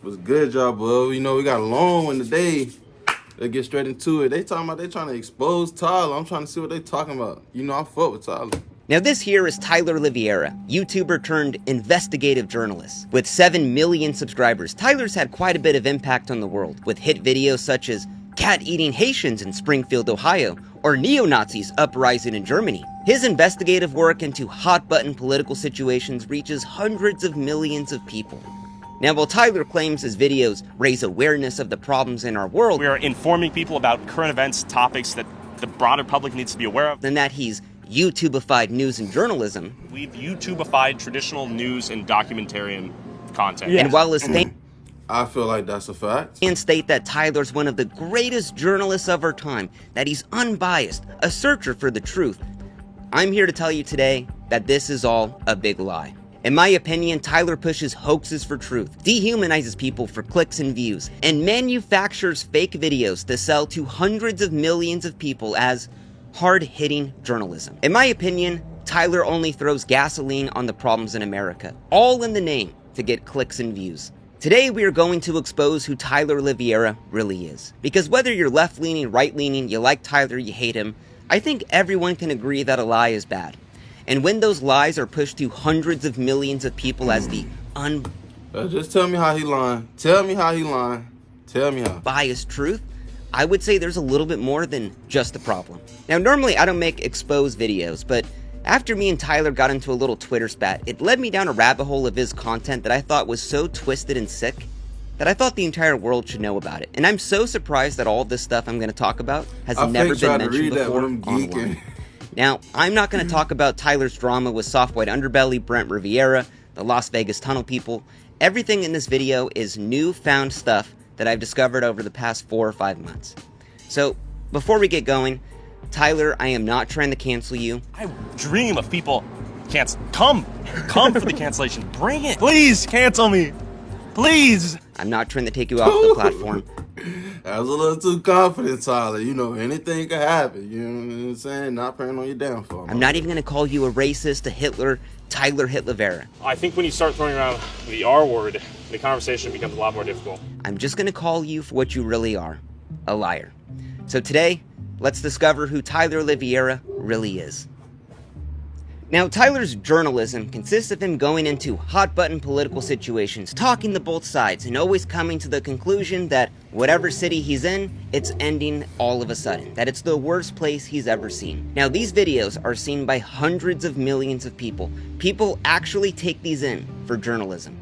What's good, y'all, bro? You know, we got a long one today. Let's get straight into it. They talking about they trying to expose Tyler. I'm trying to see what they talking about. You know, I fuck with Tyler. Now this here is Tyler Oliveira, YouTuber turned investigative journalist. With 7 million subscribers, Tyler's had quite a bit of impact on the world, with hit videos such as cat-eating Haitians in Springfield, Ohio, or neo-Nazis uprising in Germany. His investigative work into hot-button political situations reaches hundreds of millions of people. Now, while Tyler claims his videos raise awareness of the problems in our world, we are informing people about current events, topics that the broader public needs to be aware of, and that he's YouTubeified news and journalism. We've YouTubeified traditional news and documentarian content. And while his I feel like that's a fact. and state that Tyler's one of the greatest journalists of our time, that he's unbiased, a searcher for the truth, I'm here to tell you today that this is all a big lie. In my opinion, Tyler pushes hoaxes for truth, dehumanizes people for clicks and views, and manufactures fake videos to sell to hundreds of millions of people as hard-hitting journalism. In my opinion, Tyler only throws gasoline on the problems in America, all in the name to get clicks and views. Today we are going to expose who Tyler Oliveira really is. Because whether you're left-leaning, right-leaning, you like Tyler, you hate him, I think everyone can agree that a lie is bad. And when those lies are pushed to hundreds of millions of people as the Just tell me how he lying. Tell me how he lying. Tell me how. unbiased truth, I would say there's a little bit more than just a problem. Now, normally I don't make exposed videos, but after me and Tyler got into a little Twitter spat, it led me down a rabbit hole of his content that I thought was so twisted and sick that I thought the entire world should know about it. And I'm so surprised that all of this stuff I'm going to talk about has never been mentioned before online. Now, I'm not going to talk about Tyler's drama with Soft White Underbelly, Brent Riviera, the Las Vegas Tunnel people. Everything in this video is newfound stuff that I've discovered over the past 4 or 5 months. So, before we get going, Tyler, I am not trying to cancel you. I dream of people come for the cancellation. Bring it. Please cancel me. Please. I'm not trying to take you off the platform. I was a little too confident, Tyler. You know, anything could happen. You know what I'm saying? Not praying on your downfall. I'm not even going to call you a racist, a Hitler, Tyler Hitlevera. I think when you start throwing around the R word, the conversation becomes a lot more difficult. I'm just going to call you for what you really are, a liar. So today, let's discover who Tyler Oliveira really is. Now, Tyler's journalism consists of him going into hot-button political situations, talking to both sides, and always coming to the conclusion that whatever city he's in, it's ending all of a sudden, that it's the worst place he's ever seen. Now, these videos are seen by hundreds of millions of people. People actually take these in for journalism.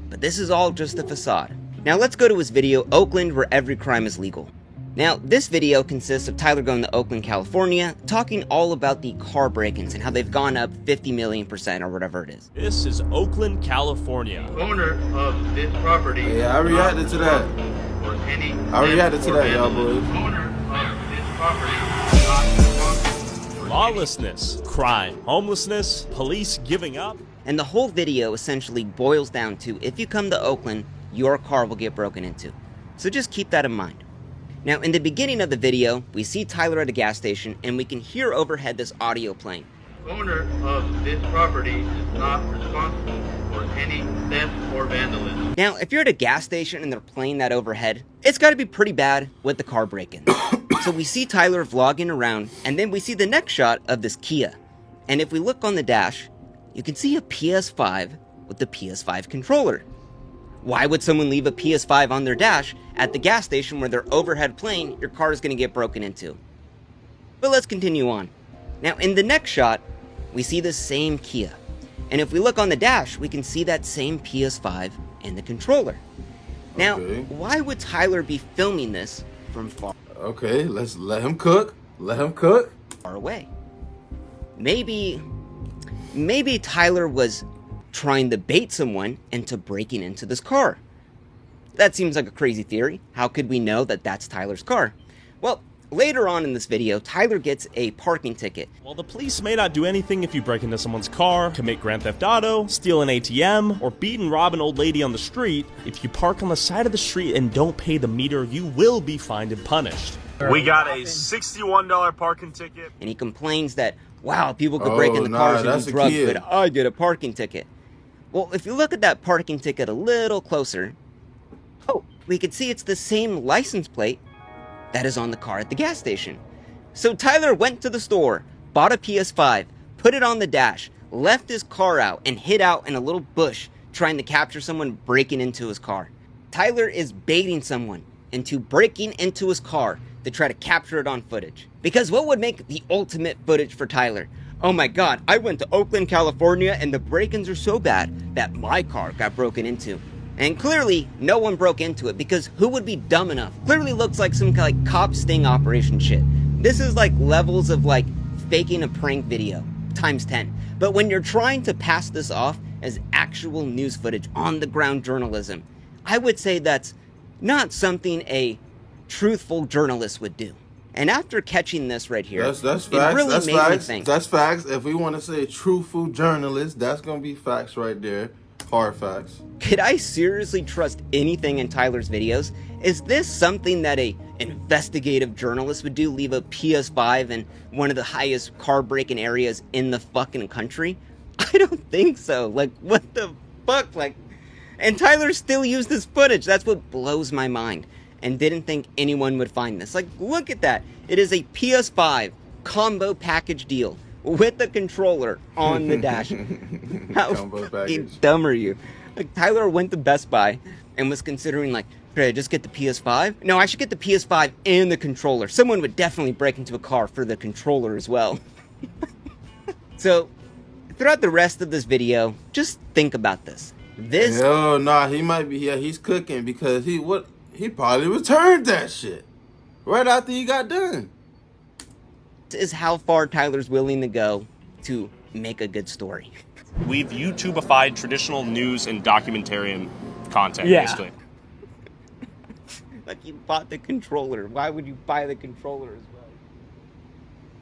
But this is all just a facade. Now, let's go to his video, Oakland, where every crime is legal. Now, this video consists of Tyler going to Oakland, California, talking all about the car break-ins and how they've gone up 50 million% or whatever it is. This is Oakland, California. Owner of this property. Yeah, I reacted to that. I reacted to that, y'all boys. Owner of this property not responsible. Lawlessness, crime, homelessness, police giving up. And the whole video essentially boils down to, if you come to Oakland, your car will get broken into. So just keep that in mind. Now, in the beginning of the video, we see Tyler at a gas station, and we can hear overhead this audio playing. Owner of this property is not responsible for any theft or vandalism. Now, if you're at a gas station and they're playing that overhead, it's got to be pretty bad with the car break-in. So we see Tyler vlogging around, and then we see the next shot of this Kia. And if we look on the dash, you can see a PS5 with the PS5 controller. Why would someone leave a PS5 on their dash at the gas station where they're overhead playing? Your car is going to get broken into. But let's continue on. Now, in the next shot, we see the same Kia. And if we look on the dash, we can see that same PS5 and the controller. Now, why would Tyler be filming this from far Okay, let's let him cook. Let him cook. far away? Maybe Tyler was trying to bait someone into breaking into this car. That seems like a crazy theory. How could we know that that's Tyler's car? Well, later on in this video, Tyler gets a parking ticket. Well, the police may not do anything if you break into someone's car, commit Grand Theft Auto, steal an ATM, or beat and rob an old lady on the street. If you park on the side of the street and don't pay the meter, you will be fined and punished. We got a $61 parking ticket. And he complains that, wow, people could break into cars and do drugs, but I get a parking ticket. Well, if you look at that parking ticket a little closer, we could see it's the same license plate that is on the car at the gas station. So Tyler went to the store, bought a PS5, put it on the dash, left his car out, and hid out in a little bush trying to capture someone breaking into his car. Tyler is baiting someone into breaking into his car to try to capture it on footage. Because what would make the ultimate footage for Tyler? Oh my god, I went to Oakland, California, and the break-ins are so bad that my car got broken into. And clearly, no one broke into it, because who would be dumb enough? Clearly looks like some like cop sting operation shit. This is like levels of like faking a prank video times 10. But when you're trying to pass this off as actual news footage, on the ground journalism, I would say that's not something a truthful journalist would do. And after catching this right here, That's facts. it really That's made me facts. think. That's facts. If we want to say truthful journalist, that's gonna be facts right there. Hard facts. Could I seriously trust anything in Tyler's videos? Is this something that a investigative journalist would do? Leave a PS5 in one of the highest car breaking areas in the fucking country? I don't think so. Like, what the fuck? Like, and Tyler still used this footage. That's what blows my mind. And didn't think anyone would find this. Like, look at that. It is a PS5 combo package deal with the controller on the dash. How fucking dumb are you? Like, Tyler went to Best Buy and was considering, like, should I just get the PS5? No, I should get the PS5 and the controller. Someone would definitely break into a car for the controller as well. So, throughout the rest of this video, just think about this. This... Yo, nah, he might be, yeah, he's cooking because he probably returned that shit right after he got done. Is how far Tyler's willing to go to make a good story. We've YouTubified traditional news and documentarian content, Yeah. basically. Like, you bought the controller. Why would you buy the controller as well?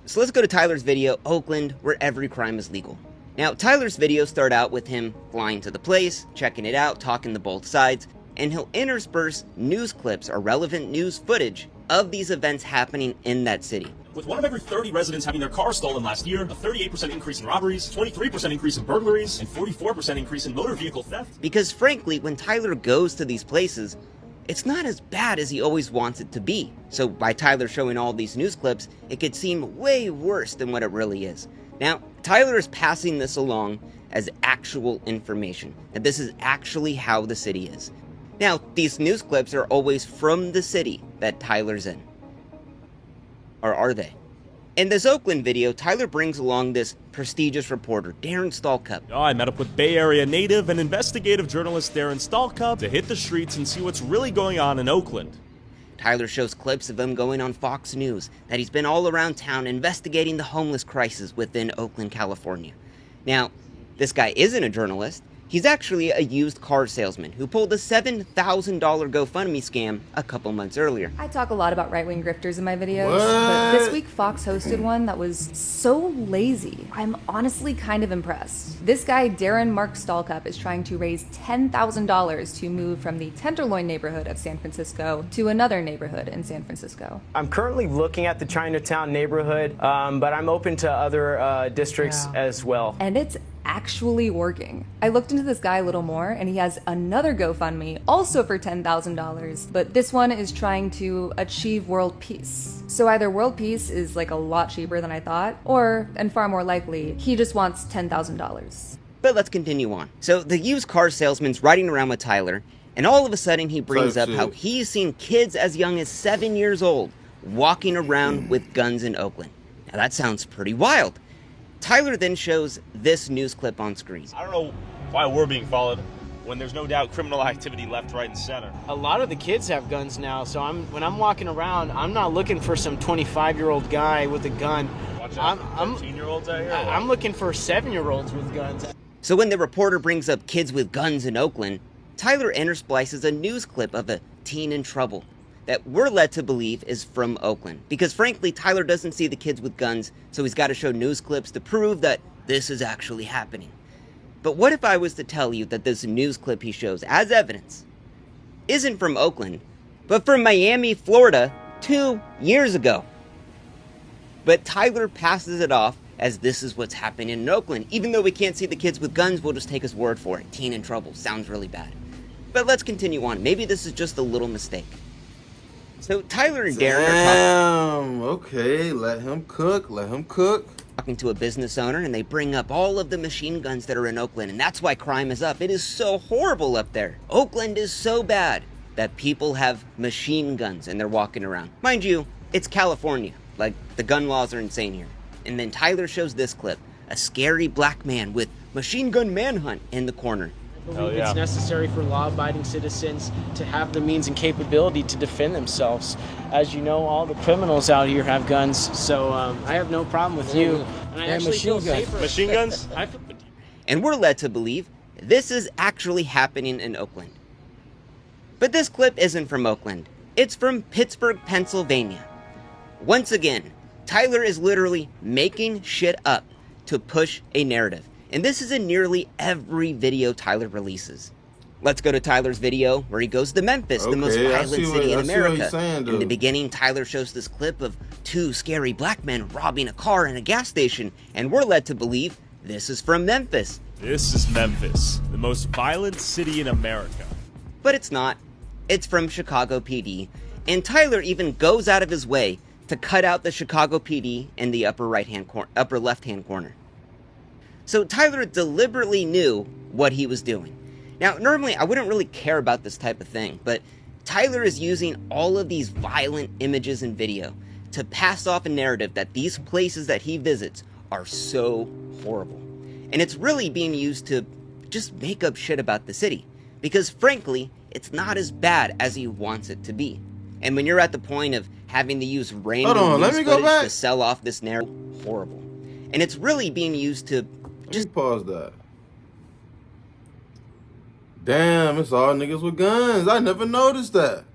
So let's go to Tyler's video, Oakland, where every crime is legal. Now, Tyler's videos start out with him flying to the place, checking it out, talking to both sides, and he'll intersperse news clips or relevant news footage of these events happening in that city. With 1 of every 30 residents having their cars stolen last year, a 38% increase in robberies, 23% increase in burglaries, and 44% increase in motor vehicle theft. Because frankly, when Tyler goes to these places, it's not as bad as he always wants it to be. So by Tyler showing all these news clips, it could seem way worse than what it really is. Now, Tyler is passing this along as actual information, that this is actually how the city is. Now, these news clips are always from the city that Tyler's in. Or are they? In this Oakland video, Tyler brings along this prestigious reporter, Darren Stalcup. I met up with Bay Area native and investigative journalist Darren Stalcup to hit the streets and see what's really going on in Oakland. Tyler shows clips of him going on Fox News, that he's been all around town investigating the homeless crisis within Oakland, California. Now, this guy isn't a journalist. He's actually a used car salesman who pulled a $7,000 GoFundMe scam a couple months earlier. I talk a lot about right-wing grifters in my videos, but this week Fox hosted one that was so lazy. I'm honestly kind of impressed. This guy, Darren Mark Stalcup, is trying to raise $10,000 to move from the Tenderloin neighborhood of San Francisco to another neighborhood in San Francisco. I'm currently looking at the Chinatown neighborhood, but I'm open to other districts as well. And it's actually working. I looked into this guy a little more, and he has another GoFundMe, also for $10,000, but this one is trying to achieve world peace. So either world peace is like a lot cheaper than I thought, or, and far more likely, he just wants $10,000. But let's continue on. So the used car salesman's riding around with Tyler, and all of a sudden he brings up how he's seen kids as young as 7 years old walking around with guns in Oakland. Now that sounds pretty wild. Tyler then shows this news clip on screen. I don't know why we're being followed when there's no doubt criminal activity left, right, and center. A lot of the kids have guns now, so when I'm walking around, I'm not looking for some 25-year-old guy with a gun. Watch out for 13-year-olds out here. I'm looking for 7-year-olds with guns. So when the reporter brings up kids with guns in Oakland, Tyler intersplices a news clip of a teen in trouble that we're led to believe is from Oakland. Because frankly, Tyler doesn't see the kids with guns, so he's got to show news clips to prove that this is actually happening. But what if I was to tell you that this news clip he shows as evidence isn't from Oakland, but from Miami, Florida, 2 years ago? But Tyler passes it off as this is what's happening in Oakland. Even though we can't see the kids with guns, we'll just take his word for it. Teen in trouble. Sounds really bad. But let's continue on. Maybe this is just a little mistake. So Tyler and Darren are Damn. Okay, let him cook. Let him cook. talking to a business owner, and they bring up all of the machine guns that are in Oakland, and that's why crime is up. It is so horrible up there. Oakland is so bad that people have machine guns and they're walking around. Mind you, it's California. Like, the gun laws are insane here. And then Tyler shows this clip, a scary black man with machine gun manhunt in the corner. I believe it's necessary for law-abiding citizens to have the means and capability to defend themselves. As you know, all the criminals out here have guns, so I have no problem with you. And I actually feel safer. Machine guns? And we're led to believe this is actually happening in Oakland. But this clip isn't from Oakland. It's from Pittsburgh, Pennsylvania. Once again, Tyler is literally making shit up to push a narrative. And this is in nearly every video Tyler releases. Let's go to Tyler's video where he goes to Memphis, the most violent city in America. In the beginning, Tyler shows this clip of two scary black men robbing a car in a gas station, and we're led to believe this is from Memphis. This is Memphis, the most violent city in America. But it's not. It's from Chicago PD, and Tyler even goes out of his way to cut out the Chicago PD in the upper left-hand corner. So Tyler deliberately knew what he was doing. Now, normally I wouldn't really care about this type of thing, but Tyler is using all of these violent images and video to pass off a narrative that these places that he visits are so horrible. And it's really being used to just make up shit about the city. Because frankly, it's not as bad as he wants it to be. And when you're at the point of having to use random news footage to sell off this narrative, horrible. And it's really being used to just pause that. Damn, it's all niggas with guns. I never noticed that.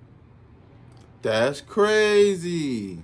That's crazy.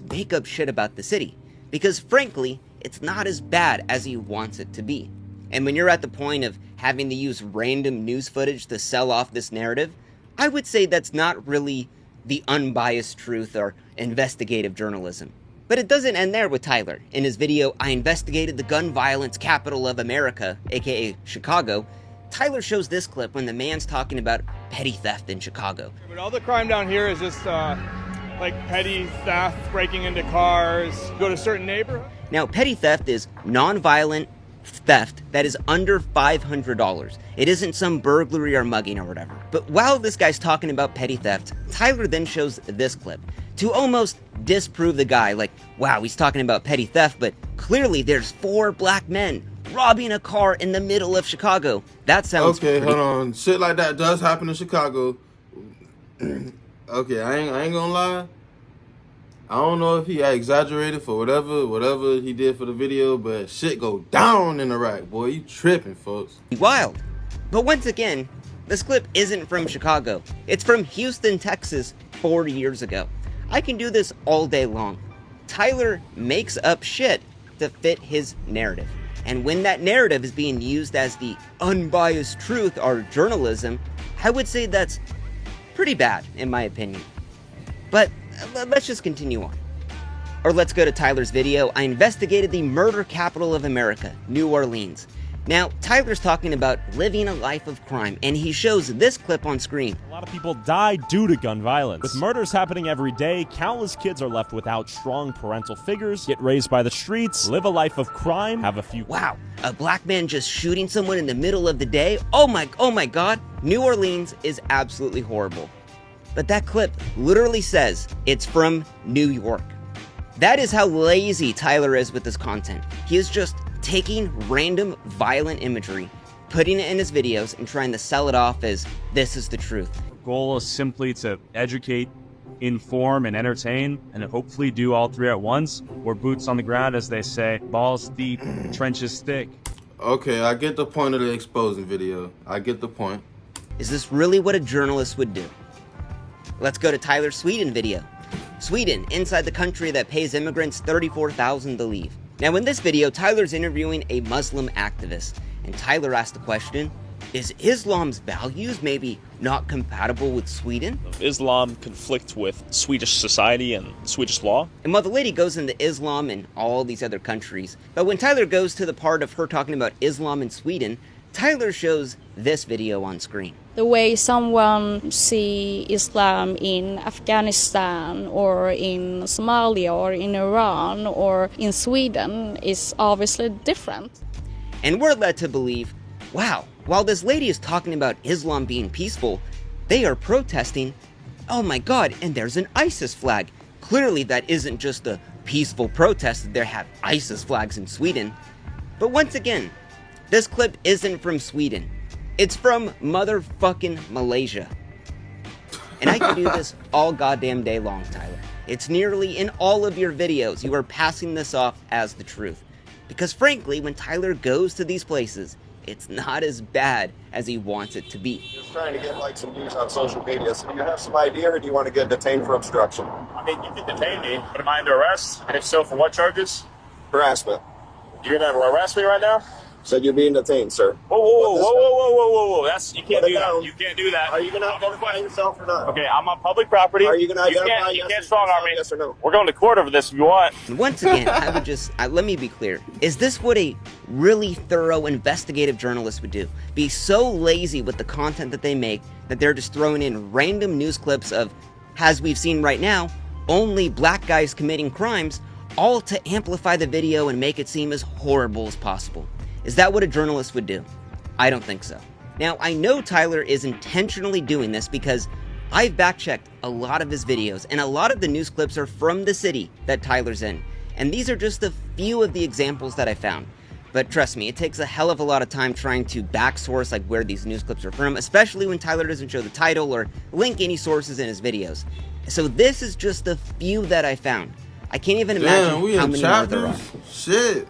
Make up shit about the city. Because frankly, it's not as bad as he wants it to be. And when you're at the point of having to use random news footage to sell off this narrative, I would say that's not really the unbiased truth or investigative journalism. But it doesn't end there with Tyler. In his video, I investigated the gun violence capital of America, aka Chicago, Tyler shows this clip when the man's talking about petty theft in Chicago. But all the crime down here is just like petty theft, breaking into cars, go to certain neighborhoods. Now, petty theft is non-violent theft that is under $500. It isn't some burglary or mugging or whatever. But while this guy's talking about petty theft, Tyler then shows this clip to almost disprove the guy. Like, wow, he's talking about petty theft, but clearly there's 4 black men robbing a car in the middle of Chicago. That sounds okay. Hold on, shit like that does happen in Chicago. Okay, I ain't gonna lie. I don't know if he exaggerated for whatever he did for the video, but shit go down in Iraq, boy. You tripping, folks. Wild. But once again, this clip isn't from Chicago. It's from Houston, Texas, 4 years ago. I can do this all day long. Tyler makes up shit to fit his narrative. And when that narrative is being used as the unbiased truth or journalism, I would say that's pretty bad, in my opinion. But let's just continue on. Or let's go to Tyler's video. I investigated the murder capital of America, New Orleans. Now, Tyler's talking about living a life of crime, and he shows this clip on screen. A lot of people die due to gun violence. With murders happening every day, countless kids are left without strong parental figures, get raised by the streets, live a life of crime, have a few... Wow, a black man just shooting someone in the middle of the day? Oh my god, New Orleans is absolutely horrible. But that clip literally says it's from New York. That is how lazy Tyler is with this content. He is just taking random violent imagery, putting it in his videos, and trying to sell it off as this is the truth. The goal is simply to educate, inform, and entertain, and hopefully do all 3 at once. We're boots on the ground, as they say, balls deep, trenches thick. Okay, I get the point of the exposing video. I get the point. Is this really what a journalist would do? Let's go to Tyler's Sweden video. Sweden, inside the country that pays immigrants $34,000 to leave. Now in this video, Tyler's interviewing a Muslim activist, and Tyler asked the question, is Islam's values maybe not compatible with Sweden? Islam conflicts with Swedish society and Swedish law. And while the lady goes into Islam and all these other countries, but when Tyler goes to the part of her talking about Islam in Sweden, Tyler shows this video on screen. the way someone see Islam in Afghanistan or in Somalia or in Iran or in Sweden is obviously different. And we're led to believe, wow, while this lady is talking about Islam being peaceful, they are protesting, oh my god, and there's an ISIS flag. Clearly that isn't just a peaceful protest that they have ISIS flags in Sweden. But once again, this clip isn't from Sweden. It's from motherfucking Malaysia. And I can do this all goddamn day long, Tyler. It's nearly in all of your videos you are passing this off as the truth. Because frankly, when Tyler goes to these places, it's not as bad as he wants it to be. Just trying to get like some views on social media. So do you have some idea, or do you want to get detained for obstruction? I mean, you can detain me, but am I under arrest? And if so, for what charges? Harassment. You're gonna harass me right now? Said you're being detained, sir. Whoa. That's, you can't Put do it that. down. You can't do that. Are you going to identify yourself or not? Okay, I'm on public property. Are you going to identify You yes can't or strong arm me. yes or no? We're going to court over this if you want. And once again, I would just, let me be clear. Is this what a really thorough investigative journalist would do? Be so lazy with the content that they make that they're just throwing in random news clips of, as we've seen right now, only black guys committing crimes, all to amplify the video and make it seem as horrible as possible. Is that what a journalist would do? I don't think so. Now, I know Tyler is intentionally doing this because I've back-checked a lot of his videos, and a lot of the news clips are from the city that Tyler's in. And these are just a few of the examples that I found. But trust me, it takes a hell of a lot of time trying to back-source like where these news clips are from, especially when Tyler doesn't show the title or link any sources in his videos. So this is just a few that I found. I can't even imagine how many more there are. Shit.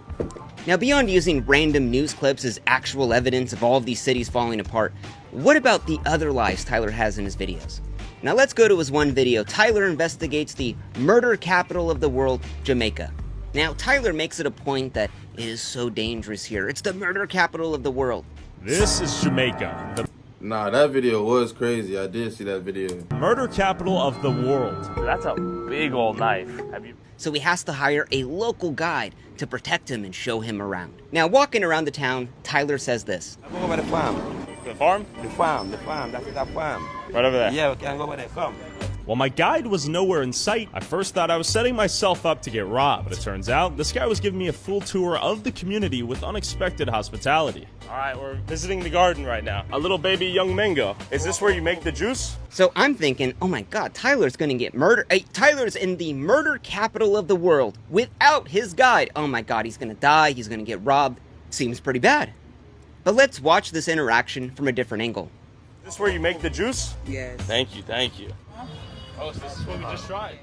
Now, beyond using random news clips as actual evidence of all of these cities falling apart, what about the other lies Tyler has in his videos? Now let's go to his one video. Tyler investigates the murder capital of the world, Jamaica. Now, Tyler makes it a point that it is so dangerous here. It's the murder capital of the world. This is Jamaica, Nah, that video was crazy. I did see that video. the murder capital of the world. That's a big old knife. Have you? So he has to hire a local guide to protect him and show him around. Now, walking around the town, Tyler says this. Go over the farm. The farm? The farm. That's the farm. Right over there. Yeah, we can go over there. Come. While my guide was nowhere in sight, I first thought I was setting myself up to get robbed. But it turns out, this guy was giving me a full tour of the community with unexpected hospitality. Alright, we're visiting the garden right now. A little baby young mango. Is this where you make the juice? So I'm thinking, oh my god, Tyler's gonna get murdered. Hey, Tyler's in the murder capital of the world without his guide. Oh my god, he's gonna die, he's gonna get robbed. Seems pretty bad. But let's watch this interaction from a different angle. Is this where you make the juice? Yes. Thank you. Oh, so this is what we just tried.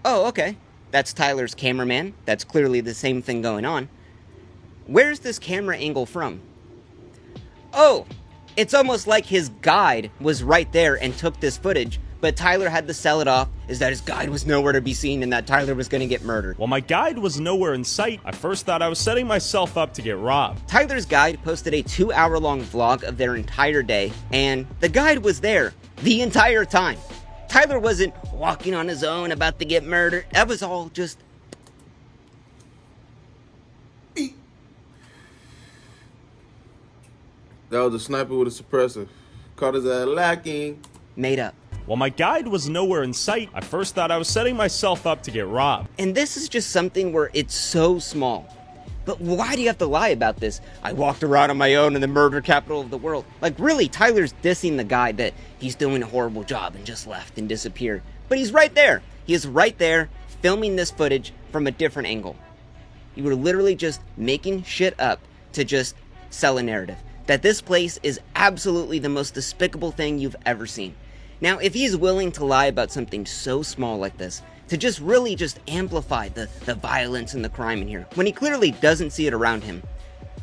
Oh, okay. That's Tyler's cameraman. That's clearly the same thing going on. Where's this camera angle from? Oh, it's almost like his guide was right there and took this footage, but Tyler had to sell it off is that his guide was nowhere to be seen and that Tyler was gonna get murdered. While my guide was nowhere in sight, I first thought I was setting myself up to get robbed. Tyler's guide posted a 2-hour-long vlog of their entire day, and the guide was there the entire time. Tyler wasn't walking on his own about to get murdered. That was all just... That was a sniper with a suppressor. Caught his ass lacking. made up. While my guide was nowhere in sight, I first thought I was setting myself up to get robbed. And this is just something where it's so small. But why do you have to lie about this? I walked around on my own in the murder capital of the world. Like, really, Tyler's dissing the guy that he's doing a horrible job and just left and disappeared. But he's right there. He is right there filming this footage from a different angle. You were literally just making shit up to just sell a narrative. That this place is absolutely the most despicable thing you've ever seen. Now, if he's willing to lie about something so small like this, to just really just amplify the violence and the crime in here, when he clearly doesn't see it around him,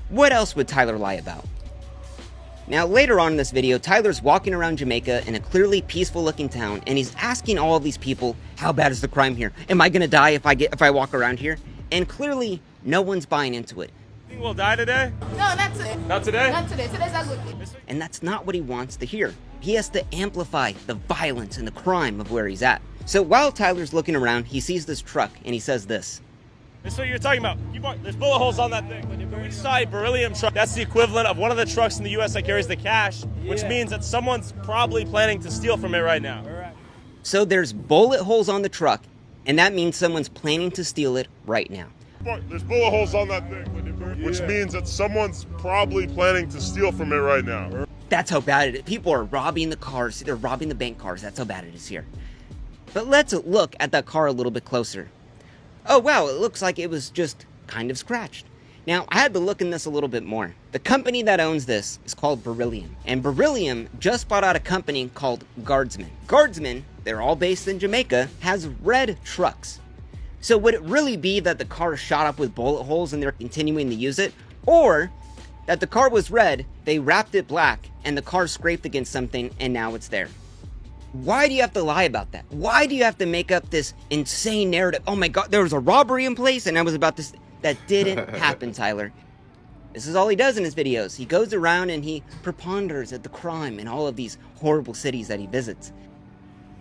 what else would Tyler lie about? Now, later on in this video, Tyler's walking around Jamaica in a clearly peaceful looking town, and he's asking all of these people, how bad is the crime here? Am I gonna die if I walk around here? And clearly, no one's buying into it. Think we'll die today? No, not today. Not today? Not today. Today's a good day. And that's not what he wants to hear. He has to amplify the violence and the crime of where he's at. So while Tyler's looking around, he sees this truck and he says this. This is what you're talking about. There's bullet holes on that thing. We saw a beryllium truck. That's the equivalent of one of the trucks in the U.S. that carries the cash, which means that someone's probably planning to steal from it right now. So there's bullet holes on the truck, and that means someone's planning to steal it right now. There's bullet holes on that thing, which means that someone's probably planning to steal from it right now. That's how bad it is. People are robbing the cars. They're robbing the bank cars. That's how bad it is here. But let's look at that car a little bit closer. Oh, wow, it looks like it was just kind of scratched. Now, I had to look in this a little bit more. The company that owns this is called Beryllium. And Beryllium just bought out a company called Guardsman. Guardsman, they're all based in Jamaica, has red trucks. So would it really be that the car shot up with bullet holes and they're continuing to use it? Or that the car was red, they wrapped it black, and the car scraped against something and now it's there? Why do you have to lie about that? Why do you have to make up this insane narrative? Oh my God, there was a robbery in place and I was about to... That didn't happen, Tyler. This is all he does in his videos. He goes around and he preponders at the crime in all of these horrible cities that he visits.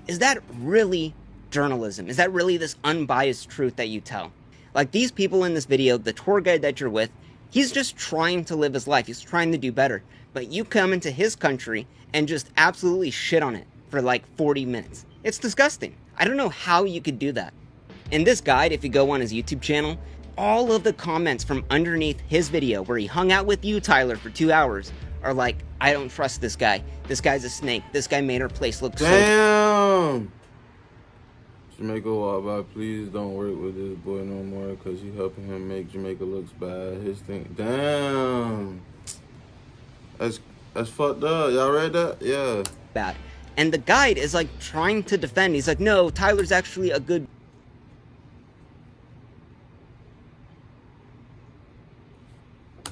Is that really journalism? Is that really this unbiased truth that you tell? Like these people in this video, the tour guide that you're with, he's just trying to live his life. He's trying to do better. But you come into his country and just absolutely shit on it for like 40 minutes. It's disgusting. I don't know how you could do that. In this guide, if you go on his YouTube channel, all of the comments from underneath his video where he hung out with you, Tyler, for 2 hours are like, I don't trust this guy. This guy's a snake. This guy made our place look so... Damn! Jamaica walk by, please don't work with this boy no more because you helping him make Jamaica looks bad. His thing... Damn! That's fucked up. Y'all read that? Yeah. Bad. And the guide is like trying to defend. He's like, no, Tyler's actually a good...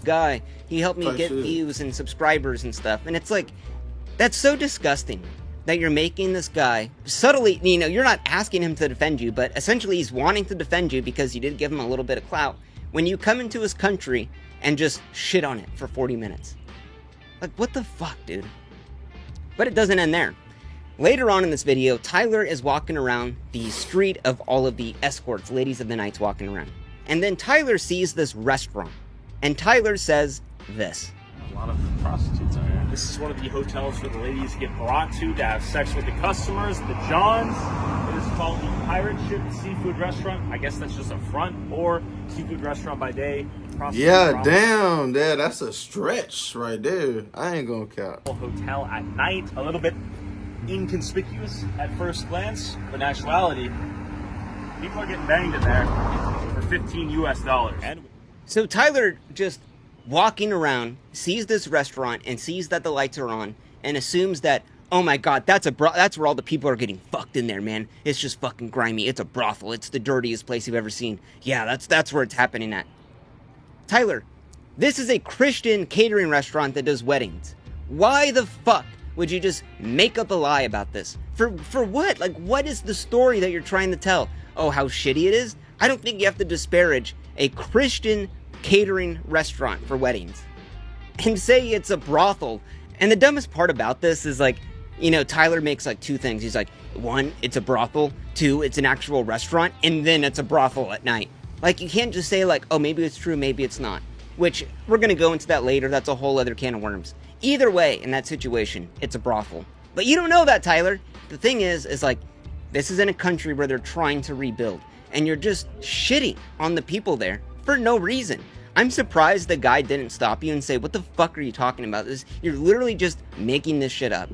guy. He helped me get views and subscribers and stuff. And it's like, that's so disgusting that you're making this guy subtly, you know, you're not asking him to defend you, but essentially he's wanting to defend you because you did give him a little bit of clout when you come into his country and just shit on it for 40 minutes. Like, what the fuck, dude? But it doesn't end there. Later on in this video, Tyler is walking around the street of all of the escorts, ladies of the nights walking around. And then Tyler sees this restaurant. And Tyler says this. A lot of prostitutes are here. This is one of the hotels where the ladies get brought to have sex with the customers, the Johns. It is called the Pirate Ship Seafood Restaurant. I guess that's just a front, or seafood restaurant by day. Yeah, damn, that's a stretch right there. I ain't gonna cap. Hotel at night, a little bit inconspicuous at first glance, but in actuality, people are getting banged in there for $15 US. And so Tyler just walking around, sees this restaurant and sees that the lights are on and assumes that, oh my God, that's where all the people are getting fucked in there, man. It's just fucking grimy. It's a brothel. It's the dirtiest place you've ever seen. Yeah, that's where it's happening at. Tyler, this is a Christian catering restaurant that does weddings. Why the fuck would you just make up a lie about this? For what? Like, what is the story that you're trying to tell? Oh, how shitty it is? I don't think you have to disparage a Christian catering restaurant for weddings and say it's a brothel. And the dumbest part about this is, like, you know, Tyler makes like two things. He's like, one, it's a brothel. Two, it's an actual restaurant. And then it's a brothel at night. Like, you can't just say like, oh, maybe it's true, maybe it's not. Which, we're going to go into that later. That's a whole other can of worms. Either way, in that situation, it's a brothel. But you don't know that, Tyler. The thing is like, this is in a country where they're trying to rebuild. And you're just shitting on the people there for no reason. I'm surprised the guy didn't stop you and say, what the fuck are you talking about? You're literally just making this shit up.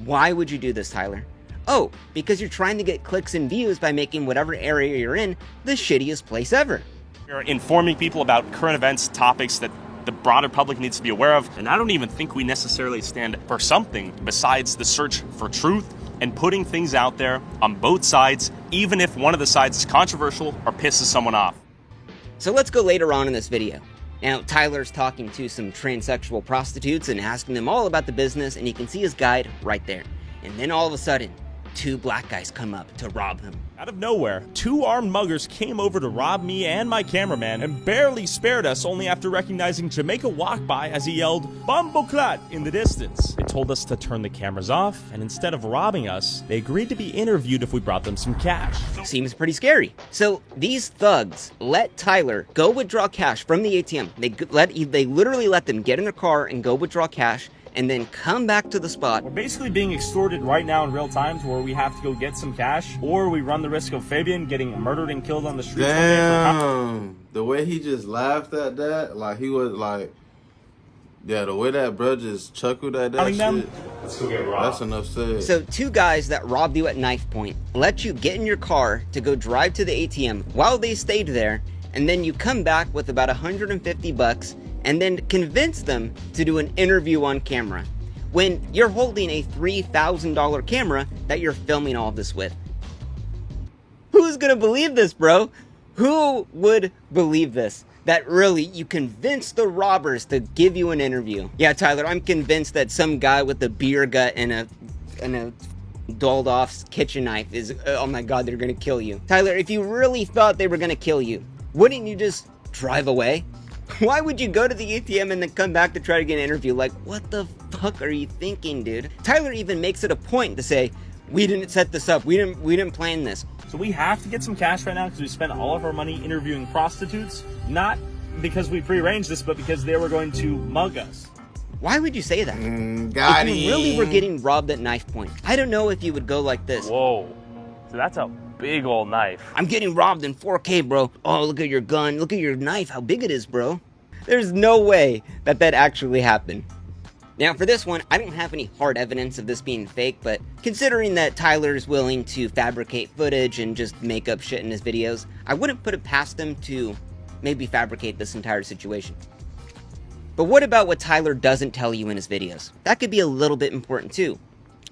Why would you do this, Tyler? Oh, because you're trying to get clicks and views by making whatever area you're in the shittiest place ever. You're informing people about current events, topics that the broader public needs to be aware of. And I don't even think we necessarily stand for something besides the search for truth and putting things out there on both sides, even if one of the sides is controversial or pisses someone off. So let's go later on in this video. Now, Tyler's talking to some transsexual prostitutes and asking them all about the business, and you can see his guide right there. And then all of a sudden, two black guys come up to rob him. Out of nowhere, 2 armed muggers came over to rob me and my cameraman and barely spared us only after recognizing Jamaica walk by as he yelled "Bumbleclat" in the distance. They told us to turn the cameras off, and instead of robbing us, they agreed to be interviewed if we brought them some cash. Seems pretty scary. So these thugs let Tyler go withdraw cash from the ATM. They literally let them get in their car and go withdraw cash, and then come back to the spot. We're basically being extorted right now in real time to where we have to go get some cash, or we run the risk of Fabian getting murdered and killed on the streets. Damn, the way he just laughed at that, like he was like, yeah, the way that bro just chuckled at that shit. Let's go get robbed. That's enough said. So 2 guys that robbed you at knife point let you get in your car to go drive to the ATM while they stayed there, and then you come back with about $150 and then convince them to do an interview on camera when you're holding a $3,000 camera that you're filming all of this with. Who's gonna believe this, bro? Who would believe this? That really, you convinced the robbers to give you an interview. Yeah, Tyler, I'm convinced that some guy with a beer gut and a dulled off kitchen knife is, oh my god, they're gonna kill you. Tyler, if you really thought they were gonna kill you, wouldn't you just drive away? Why would you go to the ATM and then come back to try to get an interview? Like, what the fuck are you thinking, dude? Tyler even makes it a point to say, we didn't set this up, we didn't plan this. So we have to get some cash right now because we spent all of our money interviewing prostitutes, not because we prearranged this, but because they were going to mug us. Why would you say that? Got if you really were getting robbed at knife point, I don't know if you would go like this. Whoa. So that's a big old knife. I'm getting robbed in 4K, bro. Oh, look at your gun. Look at your knife. How big it is, bro. There's no way that actually happened. Now, for this one, I don't have any hard evidence of this being fake, but considering that Tyler's willing to fabricate footage and just make up shit in his videos, I wouldn't put it past him to maybe fabricate this entire situation. But what about what Tyler doesn't tell you in his videos? That could be a little bit important too.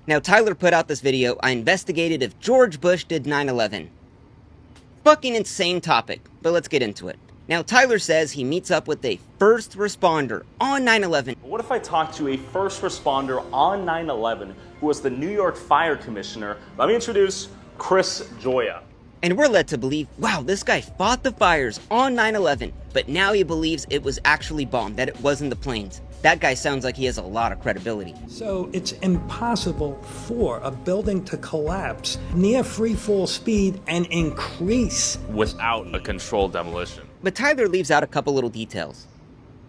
Now, Tyler put out this video, I investigated if George Bush did 9/11. Fucking insane topic, but let's get into it. Now, Tyler says he meets up with a first responder on 9/11. What if I talk to a first responder on 9/11 who was the New York Fire Commissioner? Let me introduce Chris Joya. And we're led to believe, wow, this guy fought the fires on 9/11, but now he believes it was actually bombed, that it wasn't the planes. That guy sounds like he has a lot of credibility. So it's impossible for a building to collapse near free fall speed and increase without a controlled demolition. But Tyler leaves out a couple little details.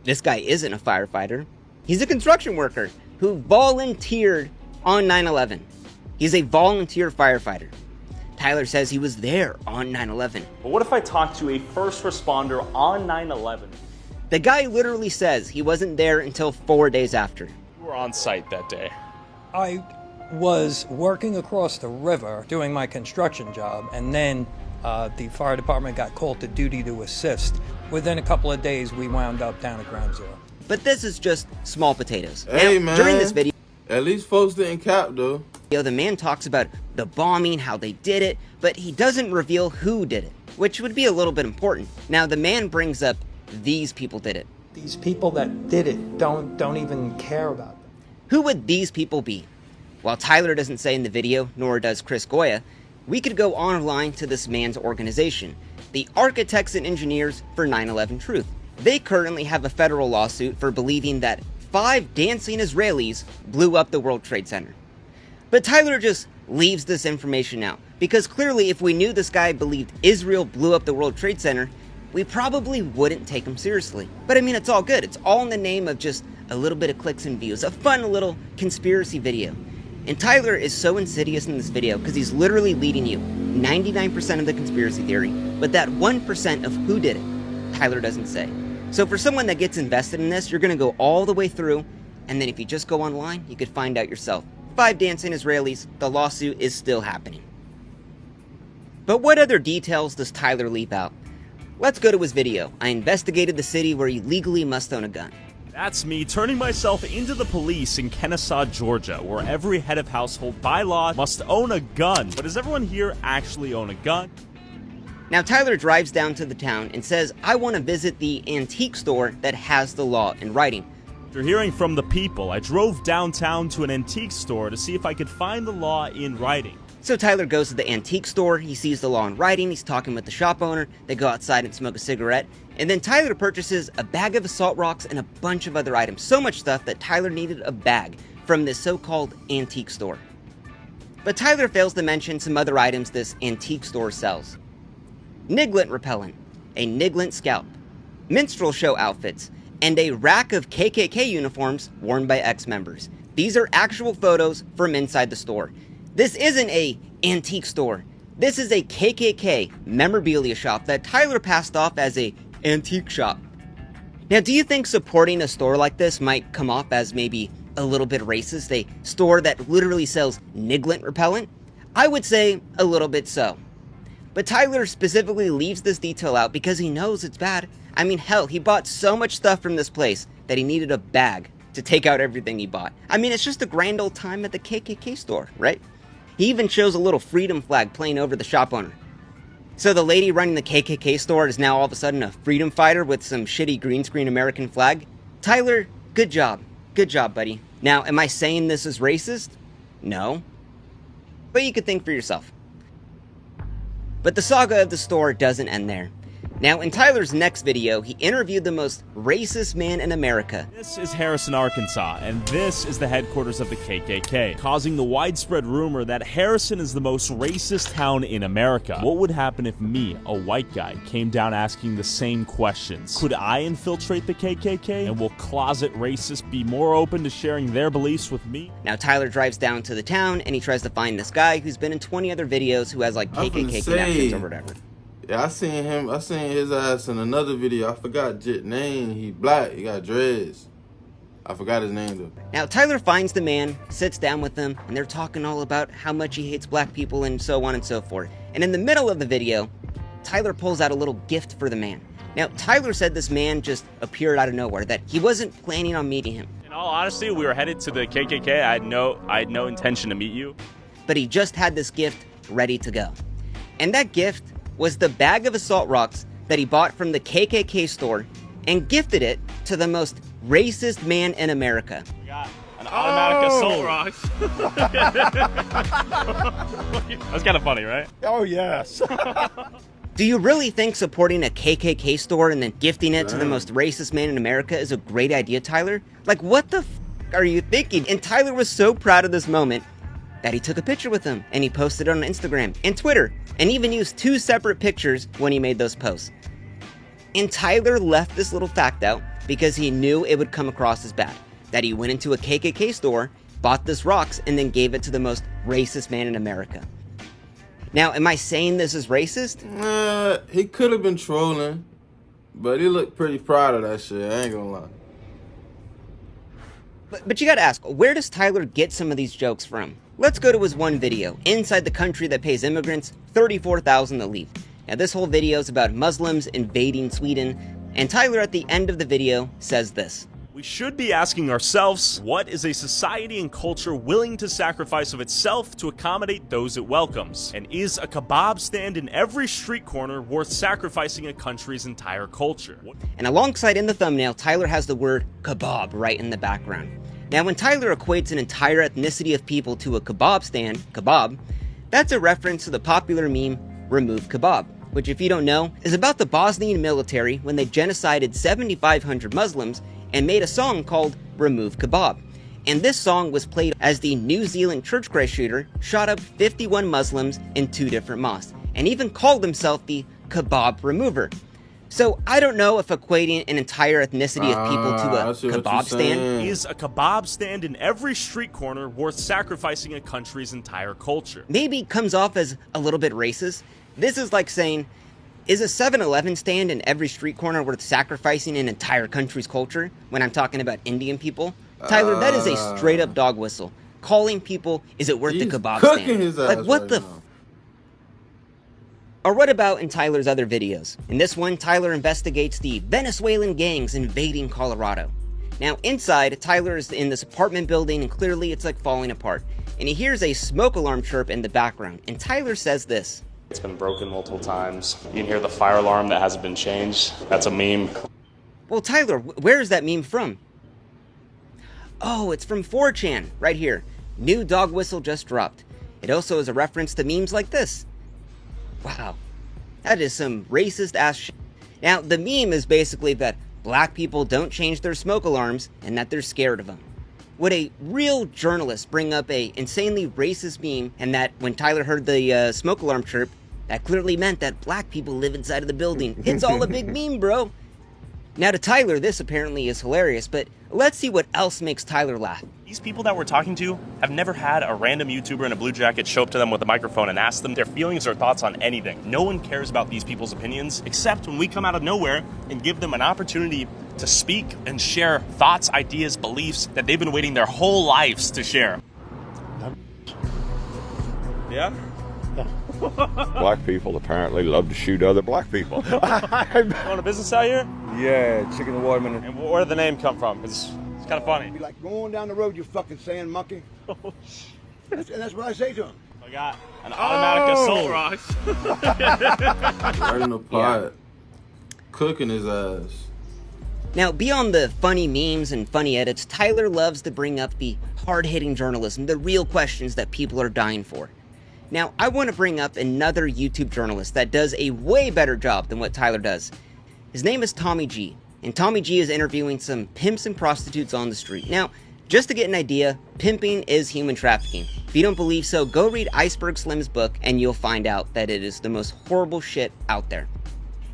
This guy isn't a firefighter. He's a construction worker who volunteered on 9/11. He's a volunteer firefighter. Tyler says he was there on 9/11. But what if I talk to a first responder on 9/11? The guy literally says he wasn't there until 4 days after. You were on site that day. I was working across the river doing my construction job, and then the fire department got called to duty to assist. Within a couple of days, we wound up down at ground zero. But this is just small potatoes. Hey, now, man. during this video, at least folks didn't cap though. The man talks about the bombing, how they did it, but he doesn't reveal who did it, which would be a little bit important. Now, the man brings up these people did it. These people that did it don't even care about them. Who would these people be? While Tyler doesn't say in the video, nor does Chris Goya, we could go online to this man's organization, the Architects and Engineers for 9/11 Truth. They currently have a federal lawsuit for believing that 5 dancing Israelis blew up the World Trade Center. But Tyler just leaves this information out, because clearly if we knew this guy believed Israel blew up the World Trade Center, we probably wouldn't take him seriously. But I mean, it's all good. It's all in the name of just a little bit of clicks and views, a fun little conspiracy video. And Tyler is so insidious in this video because he's literally leading you 99% of the conspiracy theory, but that 1% of who did it, Tyler doesn't say. So for someone that gets invested in this, you're going to go all the way through, and then if you just go online, you could find out yourself. 5 dancing Israelis, the lawsuit is still happening. But what other details does Tyler leave out? Let's go to his video. I investigated the city where you legally must own a gun. That's me turning myself into the police in Kennesaw, Georgia, where every head of household by law must own a gun. But does everyone here actually own a gun? Now Tyler drives down to the town and says, I want to visit the antique store that has the law in writing. After hearing from the people, I drove downtown to an antique store to see if I could find the law in writing. So Tyler goes to the antique store, he sees the lawn writing, he's talking with the shop owner, they go outside and smoke a cigarette, and then Tyler purchases a bag of assault rocks and a bunch of other items. So much stuff that Tyler needed a bag from this so-called antique store. But Tyler fails to mention some other items this antique store sells. Niglet repellent, a Niglet scalp, minstrel show outfits, and a rack of KKK uniforms worn by ex-members. These are actual photos from inside the store. This isn't a antique store. This is a KKK memorabilia shop that Tyler passed off as a antique shop. Now, do you think supporting a store like this might come off as maybe a little bit racist? A store that literally sells Niglet repellent? I would say a little bit so. But Tyler specifically leaves this detail out because he knows it's bad. I mean, hell, he bought so much stuff from this place that he needed a bag to take out everything he bought. I mean, it's just a grand old time at the KKK store, right? He even shows a little freedom flag playing over the shop owner. So the lady running the KKK store is now all of a sudden a freedom fighter with some shitty green screen American flag? Tyler, good job. Good job, buddy. Now, am I saying this is racist? No. But you could think for yourself. But the saga of the store doesn't end there. Now, in Tyler's next video, he interviewed the most racist man in America. This is Harrison, Arkansas, and this is the headquarters of the KKK, causing the widespread rumor that Harrison is the most racist town in America. What would happen if me, a white guy, came down asking the same questions? Could I infiltrate the KKK? And will closet racists be more open to sharing their beliefs with me? Now, Tyler drives down to the town, and he tries to find this guy who's been in 20 other videos who has, like, KKK connections or whatever. Yeah, I seen his ass in another video. I forgot Jit name. He black. He got dreads. I forgot his name though. Now, Tyler finds the man, sits down with him, and they're talking all about how much he hates black people and so on and so forth. And in the middle of the video, Tyler pulls out a little gift for the man. Now, Tyler said this man just appeared out of nowhere, that he wasn't planning on meeting him. In all honesty, we were headed to the KKK. I had no intention to meet you. But he just had this gift ready to go. And that gift was the bag of assault rocks that he bought from the KKK store and gifted it to the most racist man in America. We got an automatic assault rocks. That's kind of funny, right? Oh, yes. Do you really think supporting a KKK store and then gifting it to the most racist man in America is a great idea, Tyler? Like, what the are you thinking? And Tyler was so proud of this moment that he took a picture with him and he posted it on Instagram and Twitter and even used 2 separate pictures when he made those posts. And Tyler left this little fact out because he knew it would come across as bad. That he went into a KKK store, bought this rocks, and then gave it to the most racist man in America. Now, am I saying this is racist? He could have been trolling, but he looked pretty proud of that shit. I ain't gonna lie. But you gotta ask, where does Tyler get some of these jokes from? Let's go to his one video, Inside the Country That Pays Immigrants $34,000 to Leave. Now, this whole video is about Muslims invading Sweden, and Tyler at the end of the video says this. We should be asking ourselves, what is a society and culture willing to sacrifice of itself to accommodate those it welcomes? And is a kebab stand in every street corner worth sacrificing a country's entire culture? And alongside in the thumbnail, Tyler has the word kebab right in the background. Now, when Tyler equates an entire ethnicity of people to a kebab stand, kebab, that's a reference to the popular meme, Remove Kebab, which, if you don't know, is about the Bosnian military when they genocided 7,500 Muslims and made a song called Remove Kebab. And this song was played as the New Zealand church Christ shooter shot up 51 Muslims in 2 different mosques, and even called himself the Kebab Remover. So I don't know if equating an entire ethnicity of people to a kebab stand. Is a kebab stand in every street corner worth sacrificing a country's entire culture? Maybe comes off as a little bit racist. This is like saying, is a 7-Eleven stand in every street corner worth sacrificing an entire country's culture? When I'm talking about Indian people, Tyler, that is a straight up dog whistle. Calling people, is it worth the kebab stand? His like, ass what right the? now. Or what about in Tyler's other videos? In this one, Tyler investigates the Venezuelan gangs invading Colorado. Now, inside, Tyler is in this apartment building, and clearly it's like falling apart. And he hears a smoke alarm chirp in the background, and Tyler says this. It's been broken multiple times. You can hear the fire alarm that hasn't been changed. That's a meme. Well, Tyler, where is that meme from? Oh, it's from 4chan, right here. New dog whistle just dropped. It also is a reference to memes like this. Wow, that is some racist ass shit. Now, the meme is basically that black people don't change their smoke alarms and that they're scared of them. Would a real journalist bring up a insanely racist meme and that when Tyler heard the smoke alarm chirp, that clearly meant that black people live inside of the building? It's all a big meme, bro. Now to Tyler, this apparently is hilarious, but let's see what else makes Tyler laugh. These people that we're talking to have never had a random YouTuber in a blue jacket show up to them with a microphone and ask them their feelings or thoughts on anything. No one cares about these people's opinions, except when we come out of nowhere and give them an opportunity to speak and share thoughts, ideas, beliefs that they've been waiting their whole lives to share. Yeah? Black people apparently love to shoot other black people. You own a business out here? Yeah, chicken and watermelon. And where did the name come from? It's kind of funny. Be like, going down the road, you fucking sand monkey. That's what I say to him. I got an automatic assault rocks. Right in the pot. Cooking his ass. Now, beyond the funny memes and funny edits, Tyler loves to bring up the hard-hitting journalism, the real questions that people are dying for. Now, I want to bring up another YouTube journalist that does a way better job than what Tyler does. His name is Tommy G, and Tommy G is interviewing some pimps and prostitutes on the street. Now, just to get an idea, pimping is human trafficking. If you don't believe so, go read Iceberg Slim's book and you'll find out that it is the most horrible shit out there.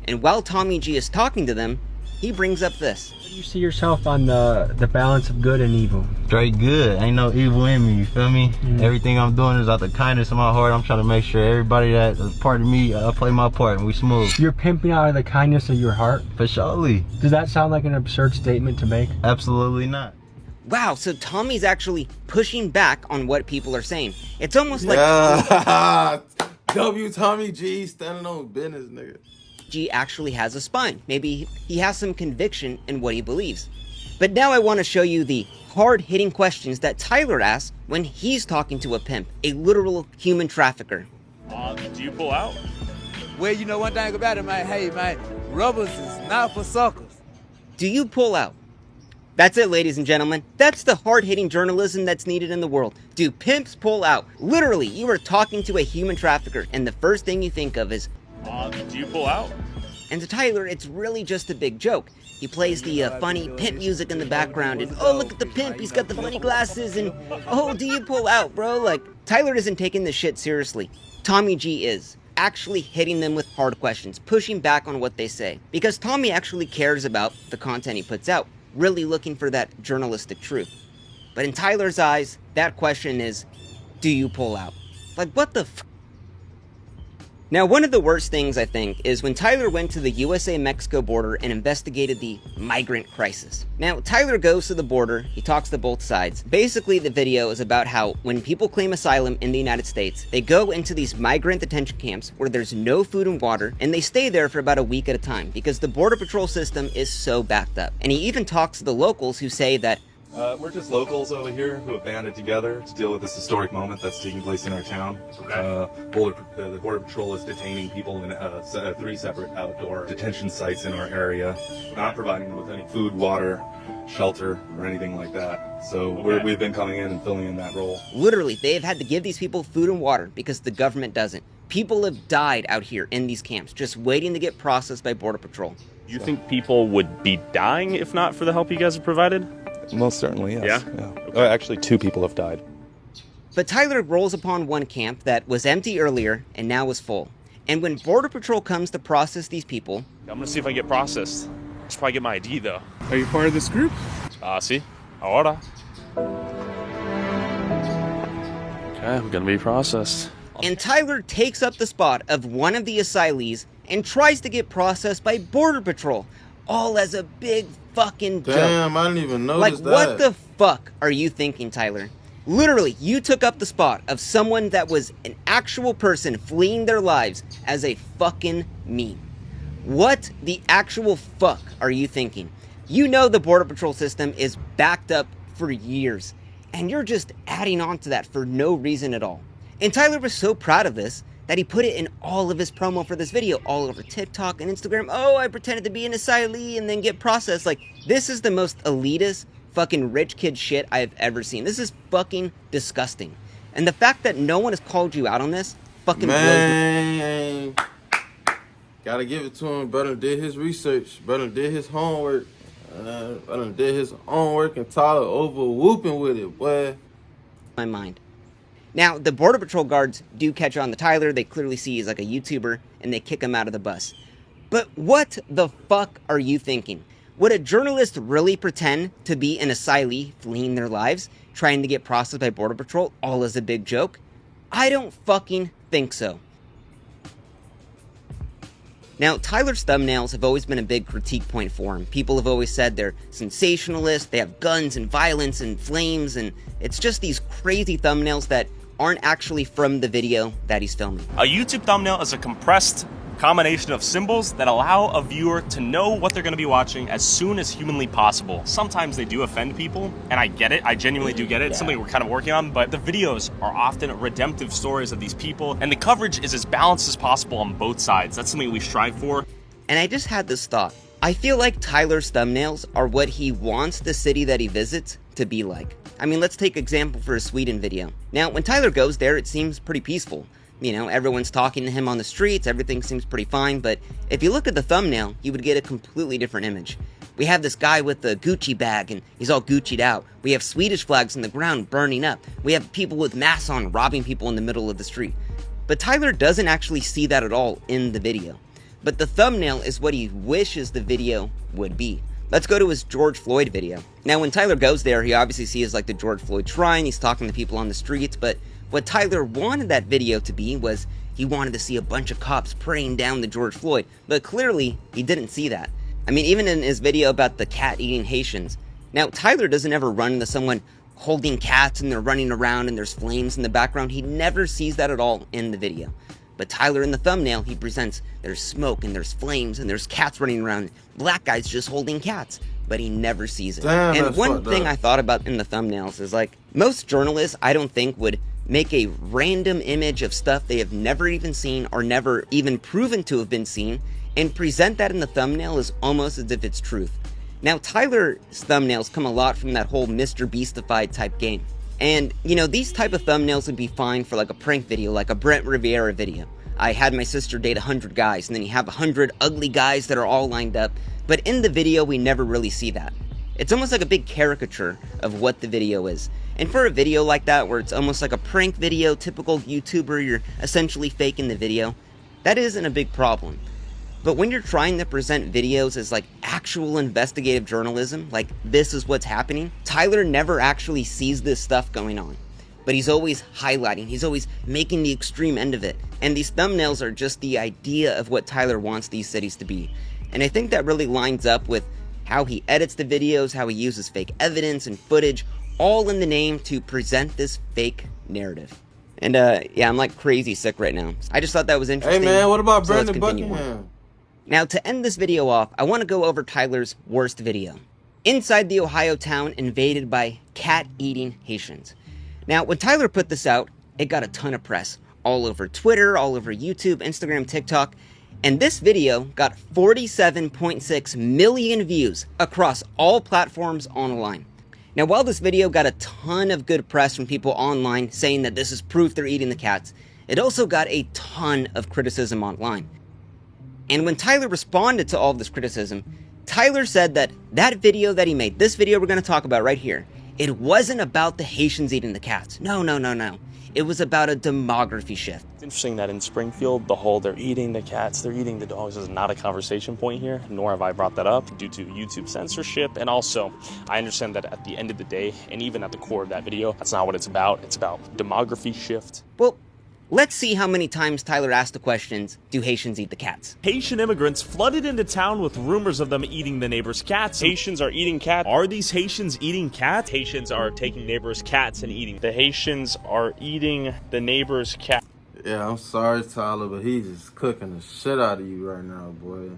And while Tommy G is talking to them, he brings up this. How do you see yourself on the balance of good and evil? Straight good. Ain't no evil in me, you feel me? Everything I'm doing is out the kindness of my heart. I'm trying to make sure everybody that is part of me, I play my part and we smooth. You're pimping out of the kindness of your heart? For surely. Does that sound like an absurd statement to make? Absolutely not. Wow, so Tommy's actually pushing back on what people are saying. It's almost like... W Tommy G standing on business, nigga. G actually has a spine. Maybe he has some conviction in what he believes. But now I want to show you the hard-hitting questions that Tyler asks when he's talking to a pimp, a literal human trafficker. Do you pull out? Well, you know one thing about it, man. Hey, man, rubbers is not for suckers. Do you pull out? That's it, ladies and gentlemen. That's the hard-hitting journalism that's needed in the world. Do pimps pull out? Literally, you are talking to a human trafficker, and the first thing you think of is, do you pull out? And to Tyler, it's really just a big joke. He plays the funny pimp music in the background, and oh, look at the pimp, he's got the funny glasses, and oh, do you pull out, bro? Like, Tyler isn't taking this shit seriously. Tommy G is. Actually hitting them with hard questions, pushing back on what they say. Because Tommy actually cares about the content he puts out, really looking for that journalistic truth. But in Tyler's eyes, that question is, do you pull out? Like, what the f***? Now, one of the worst things, I think, is when Tyler went to the USA-Mexico border and investigated the migrant crisis. Now, Tyler goes to the border, he talks to both sides. Basically, the video is about how when people claim asylum in the United States, they go into these migrant detention camps where there's no food and water, and they stay there for about a week at a time because the Border Patrol system is so backed up. And he even talks to the locals who say that, we're just locals over here who have banded together to deal with this historic moment that's taking place in our town. The Border Patrol is detaining people in 3 separate outdoor detention sites in our area, not providing them with any food, water, shelter, or anything like that. So we've been coming in and filling in that role. Literally, they have had to give these people food and water because the government doesn't. People have died out here in these camps, just waiting to get processed by Border Patrol. You think people would be dying if not for the help you guys have provided? Most certainly, yes. Yeah? Okay. Actually, 2 people have died. But Tyler rolls upon one camp that was empty earlier and now is full. And when Border Patrol comes to process these people... I'm gonna see if I can get processed. I should probably get my ID, though. Are you part of this group? Sí. Ahora. Okay, I'm gonna be processed. And Tyler takes up the spot of one of the asylees and tries to get processed by Border Patrol, all as a big fucking joke. Damn, I didn't even notice like, that. What the fuck are you thinking, Tyler? Literally, you took up the spot of someone that was an actual person fleeing their lives as a fucking meme. What the actual fuck are you thinking? You know the Border Patrol system is backed up for years, and you're just adding on to that for no reason at all. And Tyler was so proud of this that he put it in all of his promo for this video, all over TikTok and Instagram. Oh, I pretended to be an asylee and then get processed. Like, this is the most elitist fucking rich kid shit I've ever seen. This is fucking disgusting. And the fact that no one has called you out on this fucking blows Man, gotta give it to him. Brother did his research. Brother did his homework. Brother did his own work, and Tyler over whooping with it, boy. my mind. Now, the Border Patrol guards do catch on to Tyler. They clearly see he's like a YouTuber, and they kick him out of the bus. But what the fuck are you thinking? Would a journalist really pretend to be an asylee fleeing their lives, trying to get processed by Border Patrol, all as a big joke? I don't fucking think so. Now, Tyler's thumbnails have always been a big critique point for him. People have always said they're sensationalist, they have guns and violence and flames, and it's just these crazy thumbnails that aren't actually from the video that he's filming. A YouTube thumbnail is a compressed combination of symbols that allow a viewer to know what they're going to be watching as soon as humanly possible. Sometimes they do offend people, and I get it. I genuinely do get it. It's something we're kind of working on, but the videos are often redemptive stories of these people, and the coverage is as balanced as possible on both sides. That's something we strive for. And I just had this thought. I feel like Tyler's thumbnails are what he wants the city that he visits to be like. I mean, let's take example for a Sweden video. Now, when Tyler goes there, it seems pretty peaceful. You know, everyone's talking to him on the streets, everything seems pretty fine, but if you look at the thumbnail, you would get a completely different image. We have this guy with the Gucci bag, and he's all Gucci'd out. We have Swedish flags on the ground burning up. We have people with masks on robbing people in the middle of the street. But Tyler doesn't actually see that at all in the video. But the thumbnail is what he wishes the video would be. Let's go to his George Floyd video. Now, when Tyler goes there, he obviously sees like the George Floyd shrine, he's talking to people on the streets, but what Tyler wanted that video to be was he wanted to see a bunch of cops praying down the George Floyd, but clearly he didn't see that. I mean, even in his video about the cat eating Haitians, now Tyler doesn't ever run into someone holding cats and they're running around and there's flames in the background. He never sees that at all in the video. But Tyler in the thumbnail, he presents there's smoke and there's flames and there's cats running around. Black guy's just holding cats, but he never sees it. Damn, and one thing I thought about in the thumbnails is like, most journalists I don't think would make a random image of stuff they have never even seen or never even proven to have been seen and present that in the thumbnail as almost as if it's truth. Now, Tyler's thumbnails come a lot from that whole Mr. Beastified type game. And, you know, these type of thumbnails would be fine for like a prank video, like a Brent Riviera video. I had my sister date 100 guys, and then you have 100 ugly guys that are all lined up. But in the video, we never really see that. It's almost like a big caricature of what the video is. And for a video like that, where it's almost like a prank video, typical YouTuber, you're essentially faking the video, that isn't a big problem. But when you're trying to present videos as like actual investigative journalism, like this is what's happening, Tyler never actually sees this stuff going on. But he's always highlighting, he's always making the extreme end of it. And these thumbnails are just the idea of what Tyler wants these cities to be. And I think that really lines up with how he edits the videos, how he uses fake evidence and footage, all in the name to present this fake narrative. And yeah, I'm like crazy sick right now. I just thought that was interesting. Hey man, what about so Brandon let's continue Buckingham? on. Now, to end this video off, I want to go over Tyler's worst video. Inside the Ohio town invaded by cat-eating Haitians. Now, when Tyler put this out, it got a ton of press. All over Twitter, all over YouTube, Instagram, TikTok. And this video got 47.6 million views across all platforms online. Now, while this video got a ton of good press from people online saying that this is proof they're eating the cats, it also got a ton of criticism online. And when Tyler responded to all of this criticism, Tyler said that that video that he made, this video we're going to talk about right here, it wasn't about the Haitians eating the cats. No. It was about a demography shift. It's interesting that in Springfield, the whole they're eating the cats, they're eating the dogs is not a conversation point here, nor have I brought that up due to YouTube censorship. And also, I understand that at the end of the day, and even at the core of that video, that's not what it's about. It's about demography shift. Well, let's see how many times Tyler asked the questions, do Haitians eat the cats? Haitian immigrants flooded into town with rumors of them eating the neighbors' cats. Haitians are eating cats. Are these Haitians eating cats? Haitians are taking neighbors' cats and eating. The Haitians are eating the neighbors' cat. Yeah, I'm sorry, Tyler, but he's just cooking the shit out of you right now, boy.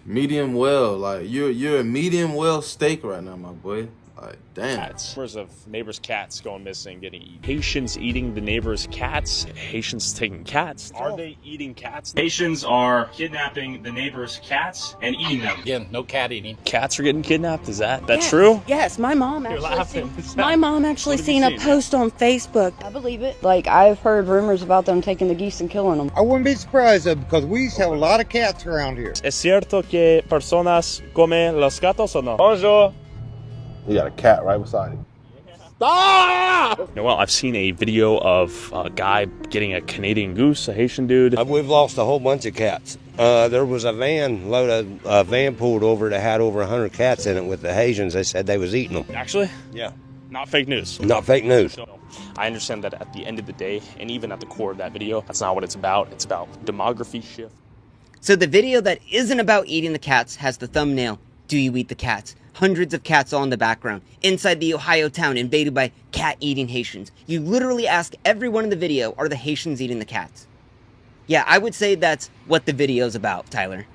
Medium well, like you're a medium well steak right now, my boy. Like, damn. Cats. Rumors of neighbors' cats going missing, getting eaten. Haitians eating the neighbors' cats. Haitians taking cats. Are they eating cats? Haitians are kidnapping the neighbors' cats and eating them. Again, no cat eating. Cats are getting kidnapped. Is that Yes. true? Yes, my mom You're actually. laughing. My mom actually seen a post on Facebook. I believe it. Like I've heard rumors about them taking the geese and killing them. I wouldn't be surprised because we used to have a lot of cats around here. ¿Es cierto que personas comen los gatos o no? Bonjour. You got a cat right beside him. Well, I've seen a video of a guy getting a Canadian goose, a Haitian dude. We've lost a whole bunch of cats. There was a van pulled over that had over 100 cats in it with the Haitians. They said they was eating them. Actually? Yeah. Not fake news. Not fake news. I understand that at the end of the day, and even at the core of that video, that's not what it's about. It's about demography shift. So the video that isn't about eating the cats has the thumbnail, "Do you eat the cats?" Hundreds of cats all in the background, inside the Ohio town invaded by cat-eating Haitians. You literally ask everyone in the video, are the Haitians eating the cats? Yeah, I would say that's what the video's about, Tyler.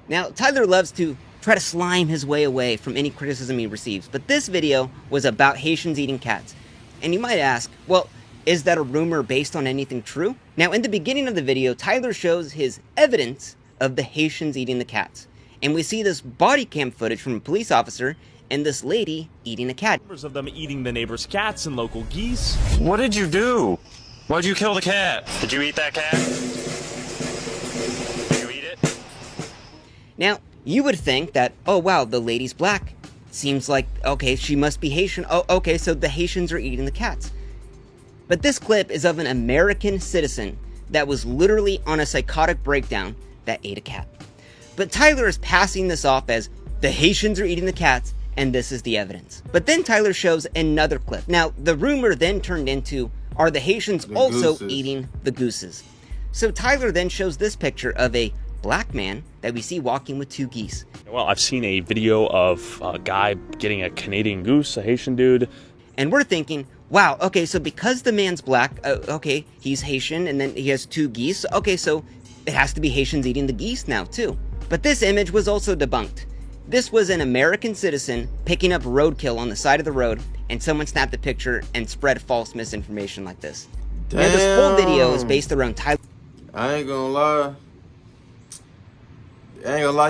Now, Tyler loves to try to slime his way away from any criticism he receives, but this video was about Haitians eating cats. And you might ask, well, is that a rumor based on anything true? Now, in the beginning of the video, Tyler shows his evidence of the Haitians eating the cats. And we see this body cam footage from a police officer and this lady eating a cat. Rumors of them eating the neighbors' cats and local geese. What did you do? Why'd you kill the cat? Did you eat that cat? Did you eat it? Now, you would think that, oh wow, the lady's black. Seems like, okay, she must be Haitian. Oh, okay, so the Haitians are eating the cats. But this clip is of an American citizen that was literally on a psychotic breakdown that ate a cat. But Tyler is passing this off as the Haitians are eating the cats, and this is the evidence. But then Tyler shows another clip. Now, the rumor then turned into, are the Haitians also eating the gooses? So Tyler then shows this picture of a black man that we see walking with two geese. Well, I've seen a video of a guy getting a Canadian goose, a Haitian dude. And we're thinking, wow, okay, so because the man's black, okay, he's Haitian, and then he has two geese, okay, so it has to be Haitians eating the geese now, too. But this image was also debunked. This was an American citizen picking up roadkill on the side of the road, and someone snapped a picture and spread false misinformation like this. Damn. Now, this whole video is based around Tyler. I ain't gonna lie.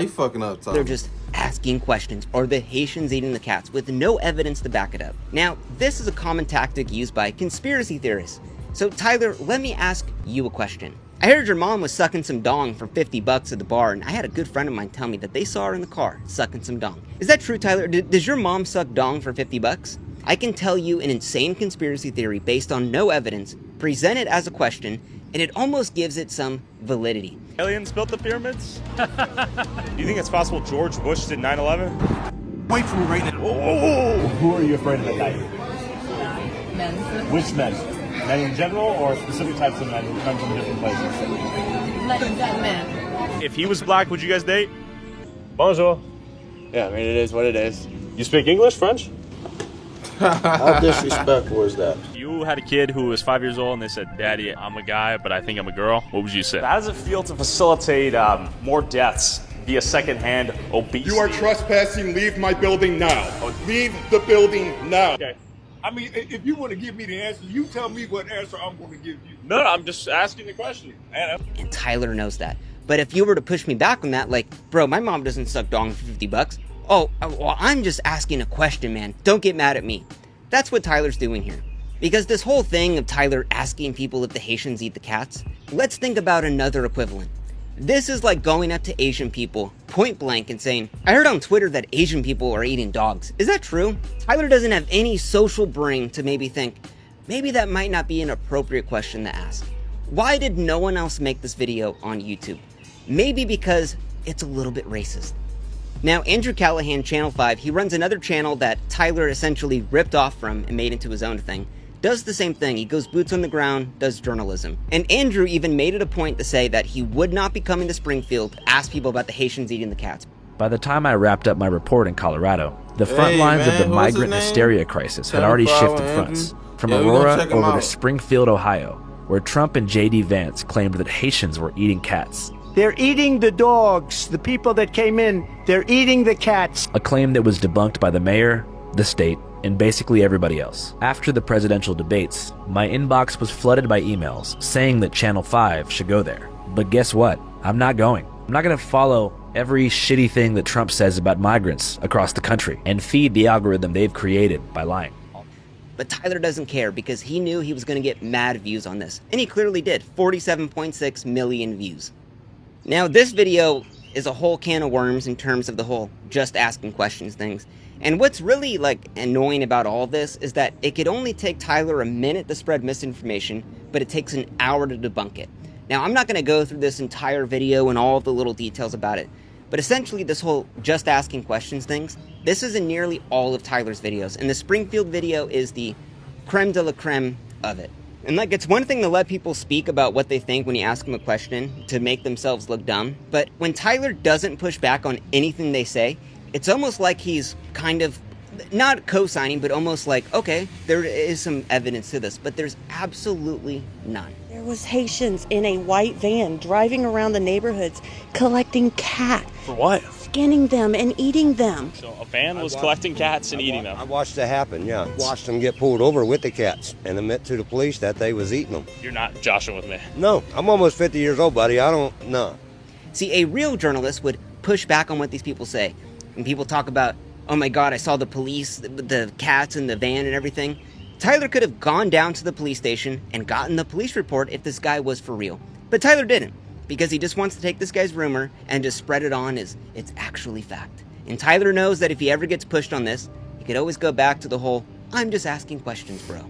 You fucking up, Tyler. They're just asking questions. Are the Haitians eating the cats with no evidence to back it up? Now, this is a common tactic used by conspiracy theorists. So, Tyler, let me ask you a question. I heard your mom was sucking some dong for $50 at the bar, and I had a good friend of mine tell me that they saw her in the car sucking some dong. Is that true, Tyler? Does your mom suck dong for $50? I can tell you an insane conspiracy theory based on no evidence, present it as a question, and it almost gives it some validity. Aliens built the pyramids? Do you think it's possible George Bush did 9/11? Wait for me right now. Oh! Who are you afraid of at night? Men. Which men? Men in general, or specific types of men who come from different places? Men. If he was black, would you guys date? Bonjour. Yeah, I mean, it is what it is. You speak English, French? How disrespectful is that? You had a kid who was 5 years old and they said, Daddy, I'm a guy, but I think I'm a girl. What would you say? How does it feel to facilitate more deaths via secondhand obesity? You are trespassing. Leave my building now. Leave the building now. Okay. I mean, if you want to give me the answer, you tell me what answer I'm going to give you. No, I'm just asking the question. And Tyler knows that. But if you were to push me back on that, like, bro, my mom doesn't suck dong for $50. Oh, well, I'm just asking a question, man. Don't get mad at me. That's what Tyler's doing here. Because this whole thing of Tyler asking people if the Haitians eat the cats, let's think about another equivalent. This is like going up to Asian people, point blank, and saying, I heard on Twitter that Asian people are eating dogs. Is that true? Tyler doesn't have any social brain to maybe think, maybe that might not be an appropriate question to ask. Why did no one else make this video on YouTube? Maybe because it's a little bit racist. Now, Andrew Callahan, Channel 5, he runs another channel that Tyler essentially ripped off from and made into his own thing. Does the same thing. He goes boots on the ground, does journalism. And Andrew even made it a point to say that he would not be coming to Springfield to ask people about the Haitians eating the cats. By the time I wrapped up my report in Colorado, the front lines of the migrant hysteria crisis had already shifted fronts, from Aurora over to Springfield, Ohio, where Trump and J.D. Vance claimed that Haitians were eating cats. They're eating the dogs. The people that came in, they're eating the cats. A claim that was debunked by the mayor, the state, and basically everybody else. After the presidential debates, my inbox was flooded by emails saying that Channel 5 should go there. But guess what? I'm not going. I'm not going to follow every shitty thing that Trump says about migrants across the country and feed the algorithm they've created by lying. But Tyler doesn't care because he knew he was going to get mad views on this. And he clearly did. 47.6 million views. Now, this video is a whole can of worms in terms of the whole just asking questions things. And what's really annoying about all this is that it could only take Tyler a minute to spread misinformation, but it takes an hour to debunk it. Now, I'm not going to go through this entire video and all the little details about it, but essentially this whole just asking questions things, this is in nearly all of Tyler's videos, and the Springfield video is the creme de la creme of it. And it's one thing to let people speak about what they think when you ask them a question to make themselves look dumb, but when Tyler doesn't push back on anything they say, it's almost like he's kind of, not co-signing, but almost like, okay, there is some evidence to this, but there's absolutely none. There was Haitians in a white van driving around the neighborhoods collecting cats. For what? Skinning them and eating them. So a van was collecting cats and eating them. I watched it happen, yeah. Watched them get pulled over with the cats and admit to the police that they was eating them. You're not joshing with me. No, I'm almost 50 years old, buddy. I don't know. See, a real journalist would push back on what these people say. When people talk about, oh my God, I saw the police, the cats in the van and everything. Tyler could have gone down to the police station and gotten the police report if this guy was for real. But Tyler didn't, because he just wants to take this guy's rumor and just spread it on as it's actually fact. And Tyler knows that if he ever gets pushed on this, he could always go back to the whole, I'm just asking questions, bro.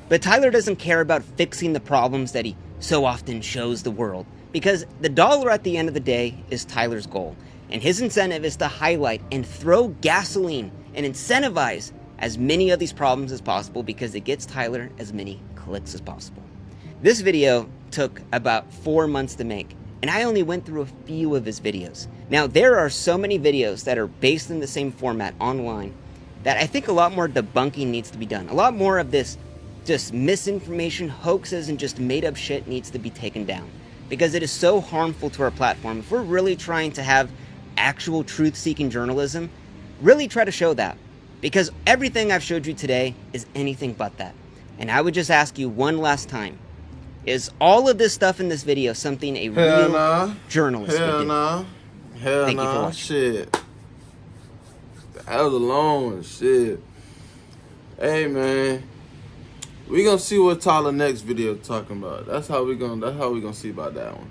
But Tyler doesn't care about fixing the problems that he so often shows the world, because the dollar at the end of the day is Tyler's goal. And his incentive is to highlight and throw gasoline and incentivize as many of these problems as possible because it gets Tyler as many clicks as possible. This video took about 4 months to make, and I only went through a few of his videos. Now, there are so many videos that are based in the same format online that I think a lot more debunking needs to be done. A lot more of this just misinformation, hoaxes, and just made up shit needs to be taken down because it is so harmful to our platform. If we're really trying to have actual truth-seeking journalism, really try to show that, because everything I've showed you today is anything but that. And I would just ask you one last time, is all of this stuff in this video something a real journalist would do? Hell nah. Hell nah. Shit. That was a long one. Shit. Hey man, we gonna see what Tyler next video talking about. That's how we gonna see about that one.